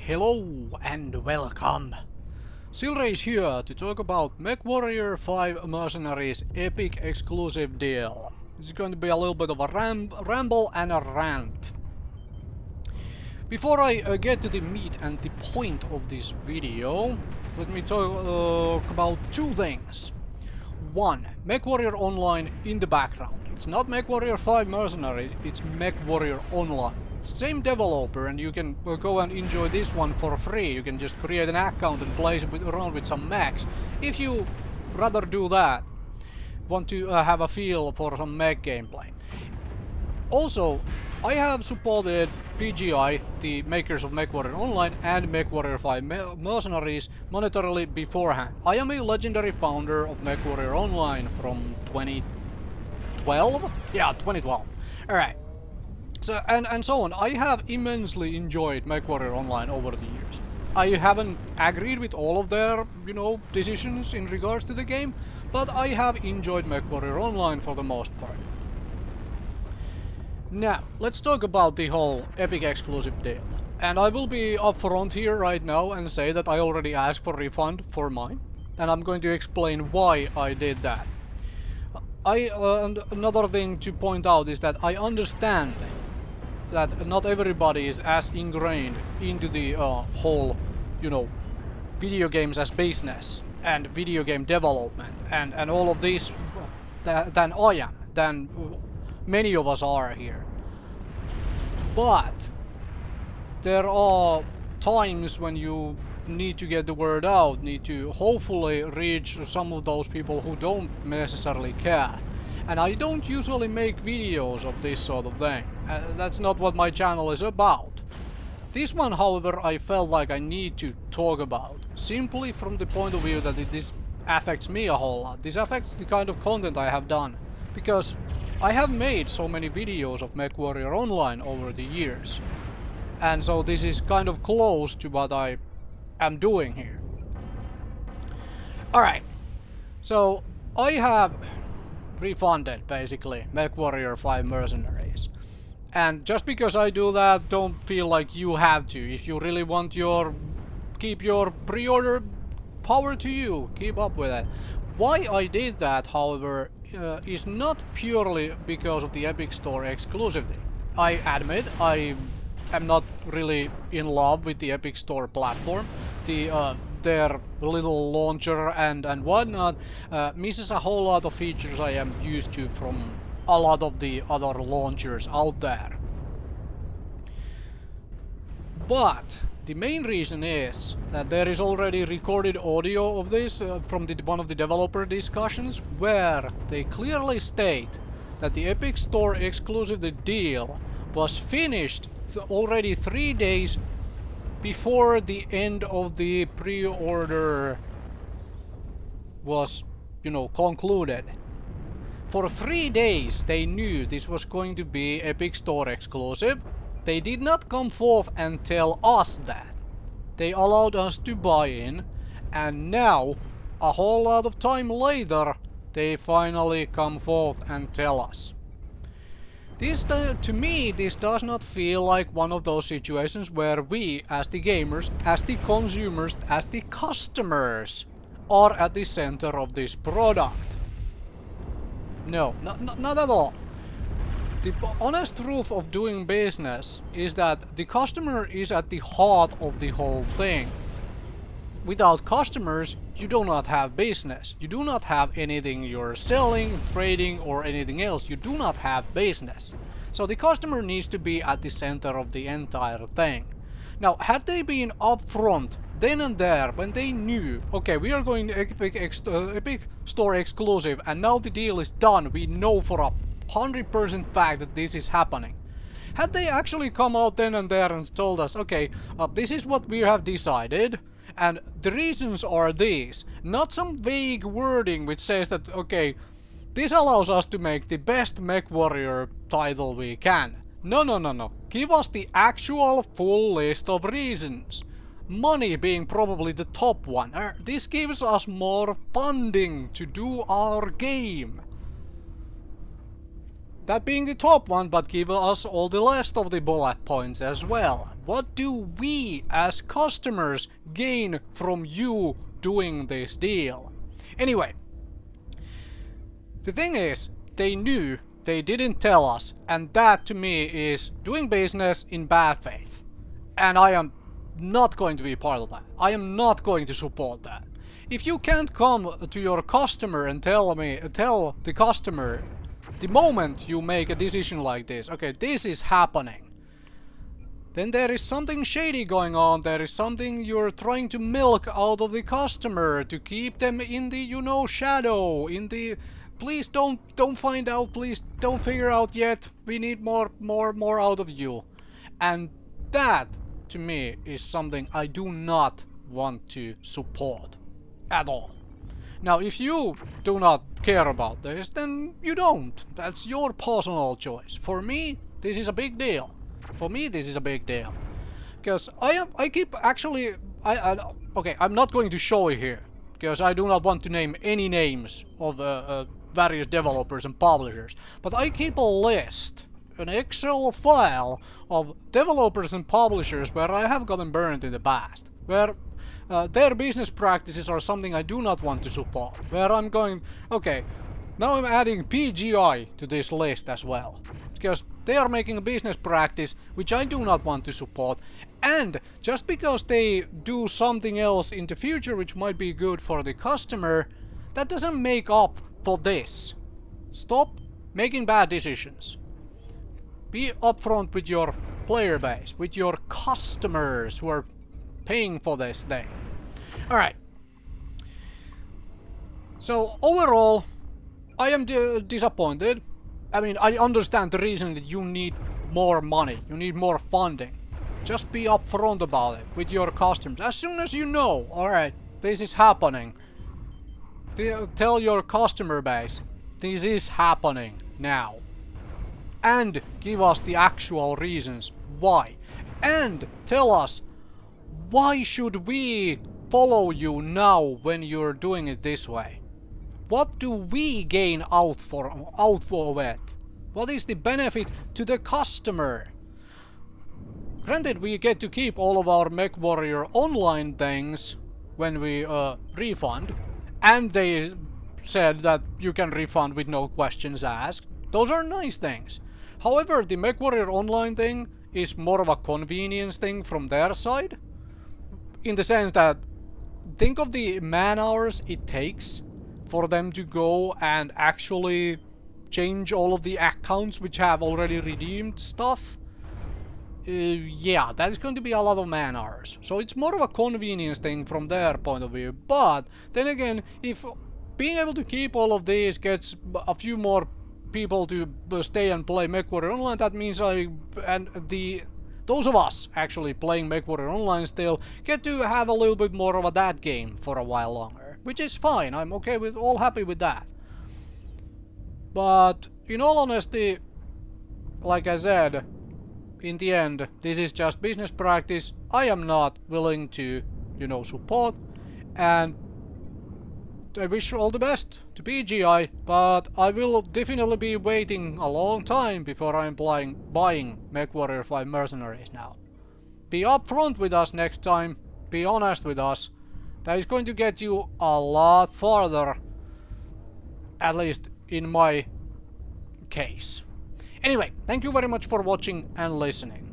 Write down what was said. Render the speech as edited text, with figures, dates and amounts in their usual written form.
Hello and welcome! Silrace here to talk about Mechwarrior 5 Mercenaries epic exclusive deal. This is going to be a little bit of a ramble and a rant. Before I get to the meat and the point of this video, let me talk about two things. One, Mechwarrior Online in the background. It's not Mechwarrior 5 Mercenaries, it's Mechwarrior Online. It's the same developer and you can go and enjoy this one for free. You can just create an account and play around with some mechs. If you rather do that, want to have a feel for some mech gameplay. Also, I have supported PGI, the makers of Mechwarrior Online, and Mechwarrior 5 Mercenaries monetarily beforehand. I am a legendary founder of Mechwarrior Online from 2012? Yeah, 2012. Alright. So, and so on. I have immensely enjoyed Mechwarrior Online over the years. I haven't agreed with all of their, decisions in regards to the game, but I have enjoyed Mechwarrior Online for the most part. Now, let's talk about the whole epic exclusive deal. And I will be upfront here right now and say that I already asked for refund for mine, and I'm going to explain why I did that. And another thing to point out is that I understand that not everybody is as ingrained into the whole, video games as business and video game development and all of this than I am, than many of us are here. But there are times when you need to get the word out, need to hopefully reach some of those people who don't necessarily care. And I don't usually make videos of this sort of thing. That's not what my channel is about. This one, however, I felt like I need to talk about, simply from the point of view that this affects me a whole lot. This affects the kind of content I have done, because I have made so many videos of Mechwarrior Online over the years. And so this is kind of close to what I am doing here. Alright, so I have refunded, basically, Mechwarrior 5 Mercenaries. And just because I do that, don't feel like you have to. If you really want keep your pre-order, power to you, keep up with it. Why I did that, however, is not purely because of the Epic Store exclusivity. I admit I am not really in love with the Epic Store platform. Their little launcher and whatnot misses a whole lot of features I am used to from a lot of the other launchers out there. But the main reason is that there is already recorded audio of this from one of the developer discussions, where they clearly state that the Epic Store exclusive deal was finished already 3 days before the end of the pre-order was, concluded. For 3 days they knew this was going to be Epic Store exclusive. They did not come forth and tell us that. They allowed us to buy in, and now, a whole lot of time later, they finally come forth and tell us. This, to me, this does not feel like one of those situations where we, as the gamers, as the consumers, as the customers, are at the center of this product. No, not at all. The honest truth of doing business is that the customer is at the heart of the whole thing. Without customers, you do not have business. You do not have anything you're selling, trading, or anything else. You do not have business. So the customer needs to be at the center of the entire thing. Now, had they been upfront then and there, when they knew, okay, we are going Epic Store exclusive, and now the deal is done, we know for a 100% fact that this is happening. Had they actually come out then and there and told us, okay, this is what we have decided, and the reasons are these, not some vague wording which says that, okay, this allows us to make the best Mechwarrior title we can. No. Give us the actual full list of reasons. Money being probably the top one. This gives us more funding to do our game. that being the top one, but give us all the rest of the bullet points as well. What do we as customers gain from you doing this deal? Anyway, the thing is, they knew, they didn't tell us, and that to me is doing business in bad faith. And I am not going to be part of that. I am not going to support that. If you can't come to your customer and tell the customer the moment you make a decision like this, okay, this is happening, then there is something shady going on. There is something you're trying to milk out of the customer to keep them in the, you know, shadow, in the, please don't find out, please don't figure out yet, we need more out of you. And that to me is something I do not want to support at all. Now, if you do not care about this, then you don't. That's your personal choice. For me, this is a big deal. For me, this is a big deal. Because I keep actually... okay, I'm not going to show it here. Because I do not want to name any names of various developers and publishers. But I keep a list, an Excel file of developers and publishers where I have gotten burned in the past. Where their business practices are something I do not want to support. Where I'm going, okay, now I'm adding PGI to this list as well. Because they are making a business practice which I do not want to support. And just because they do something else in the future which might be good for the customer, that doesn't make up for this. Stop making bad decisions. Be upfront with your player base, with your customers who are paying for this thing. Alright. So overall, I am disappointed. I mean, I understand the reason that you need more money, you need more funding. Just be upfront about it with your customers. As soon as you know, alright, this is happening. Tell your customer base, this is happening now. And give us the actual reasons why. And tell us, why should we follow you now when you're doing it this way? What do we gain out of it? What is the benefit to the customer? Granted, we get to keep all of our Mechwarrior online things when we refund. And they said that you can refund with no questions asked. Those are nice things. However, the Mechwarrior online thing is more of a convenience thing from their side. In the sense that, think of the man hours it takes for them to go and actually change all of the accounts which have already redeemed stuff. Yeah, that is going to be a lot of man hours. So it's more of a convenience thing from their point of view. But then again, if being able to keep all of these gets a few more people to stay and play Mechwarrior Online, that means those of us actually playing Mechwarrior Online still get to have a little bit more of that game for a while longer. Which is fine, I'm okay with, all happy with that. But in all honesty, like I said, in the end, this is just business practice. I am not willing to, you know, support. And I wish all the best to PGI, but I will definitely be waiting a long time before I'm buying Mechwarrior 5 Mercenaries now. Be upfront with us next time. Be honest with us. That is going to get you a lot farther. At least in my case. Anyway, thank you very much for watching and listening.